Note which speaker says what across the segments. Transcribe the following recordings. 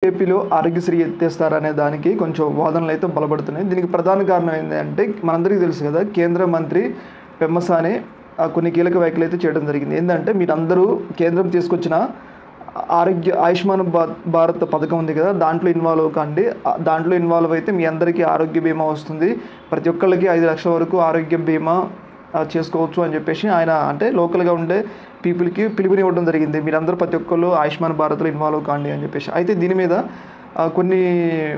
Speaker 1: ఏపీలో ఆరోగ్యశ్రీ ఎత్తేస్తారనే దానికి కొంచెం వాదనలైతే బలపడుతున్నాయి. దీనికి ప్రధాన కారణం ఏందంటే మనందరికీ తెలుసు కదా! కేంద్ర మంత్రి పెమ్మసాని కొన్ని కీలక వ్యాఖ్యలైతే చేయడం జరిగింది. ఏందంటే మీరందరూ కేంద్రం తీసుకొచ్చిన ఆయుష్మాన్ భారత్ పథకం ఉంది కదా! దాంట్లో ఇన్వాల్వ్ అవ్వకండి. దాంట్లో ఇన్వాల్వ్ అయితే మీ అందరికీ ఆరోగ్య బీమా వస్తుంది. ప్రతి ఒక్కళ్ళకి 5 లక్షల వరకు ఆరోగ్య బీమా చేసుకోవచ్చు అని చెప్పేసి ఆయన అంటే లోకల్‌గా ఉండే పీపుల్‌కి పిలుపునివ్వడం జరిగింది. మీరందరూ ప్రతి ఒక్కళ్ళు ఆయుష్మాన్ భారత్‌లో ఇన్వాల్వ్ కాండి అని చెప్పేసి. అయితే దీని మీద కొన్ని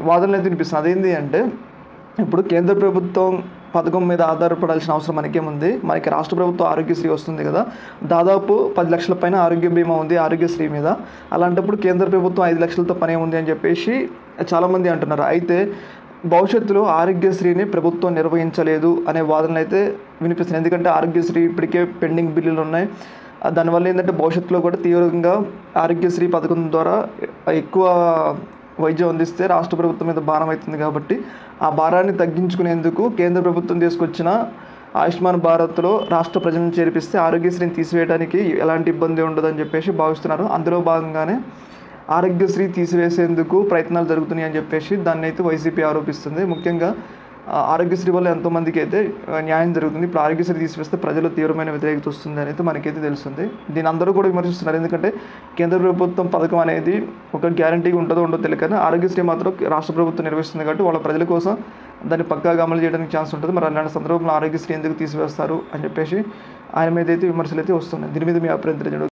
Speaker 1: వాదనలైతే వినిపిస్తున్నాయి. అదేంటి అంటే ఇప్పుడు కేంద్ర ప్రభుత్వం పథకం మీద ఆధారపడాల్సిన అవసరం మనకేముంది? మనకి రాష్ట్ర ప్రభుత్వం ఆరోగ్యశ్రీ వస్తుంది కదా! దాదాపు 10 లక్షల పైన ఆరోగ్య బీమా ఉంది ఆరోగ్యశ్రీ మీద. అలాంటప్పుడు కేంద్ర ప్రభుత్వం 5 లక్షలతో పనేముంది అని చెప్పేసి చాలామంది అంటున్నారు. అయితే భవిష్యత్తులో ఆరోగ్యశ్రీని ప్రభుత్వం నిర్వహించలేదు అనే వాదనలైతే వినిపిస్తున్నాయి. ఎందుకంటే ఆరోగ్యశ్రీ ఇప్పటికే పెండింగ్ బిల్లులు ఉన్నాయి. దానివల్ల ఏంటంటే భవిష్యత్తులో కూడా తీవ్రంగా ఆరోగ్యశ్రీ పథకం ద్వారా ఎక్కువ వైద్యం అందిస్తే రాష్ట్ర ప్రభుత్వం మీద భారం అవుతుంది కాబట్టి ఆ భారాన్ని తగ్గించుకునేందుకు కేంద్ర ప్రభుత్వం తీసుకొచ్చిన ఆయుష్మాన్ భారత్లో రాష్ట్ర ప్రజలను చేర్పిస్తే ఆరోగ్యశ్రీని తీసివేయడానికి ఎలాంటి ఇబ్బంది ఉండదని చెప్పేసి భావిస్తున్నారు. అందులో భాగంగానే ఆరోగ్యశ్రీ తీసివేసేందుకు ప్రయత్నాలు జరుగుతున్నాయి అని చెప్పేసి దాన్ని అయితే వైసీపీ ఆరోపిస్తుంది. ముఖ్యంగా ఆరోగ్యశ్రీ వల్ల ఎంతోమందికి అయితే న్యాయం జరుగుతుంది. ఇప్పుడు ఆరోగ్యశ్రీ తీసివేస్తే ప్రజలు తీవ్రమైన వ్యతిరేకత వస్తుంది అనేది మనకైతే తెలుస్తుంది. దీన్ని అందరూ కూడా విమర్శిస్తున్నారు. ఎందుకంటే కేంద్ర ప్రభుత్వం పథకం అనేది ఒక గ్యారంటీగా ఉంటుందో ఉండదో తెలియదు, కానీ ఆరోగ్యశ్రీ మాత్రం రాష్ట్ర ప్రభుత్వం నిర్వహిస్తుంది కాబట్టి వాళ్ళ ప్రజల కోసం దాన్ని పక్కాగా అమలు చేయడానికి ఛాన్స్ ఉంటుంది. మరి అలాంటి సందర్భంలో ఆరోగ్యశ్రీ ఎందుకు తీసివేస్తారు అని చెప్పేసి ఆయన మీద అయితే విమర్శలు అయితే వస్తున్నాయి. దీని మీద మీ అభిప్రాయం తెలియజేయండి.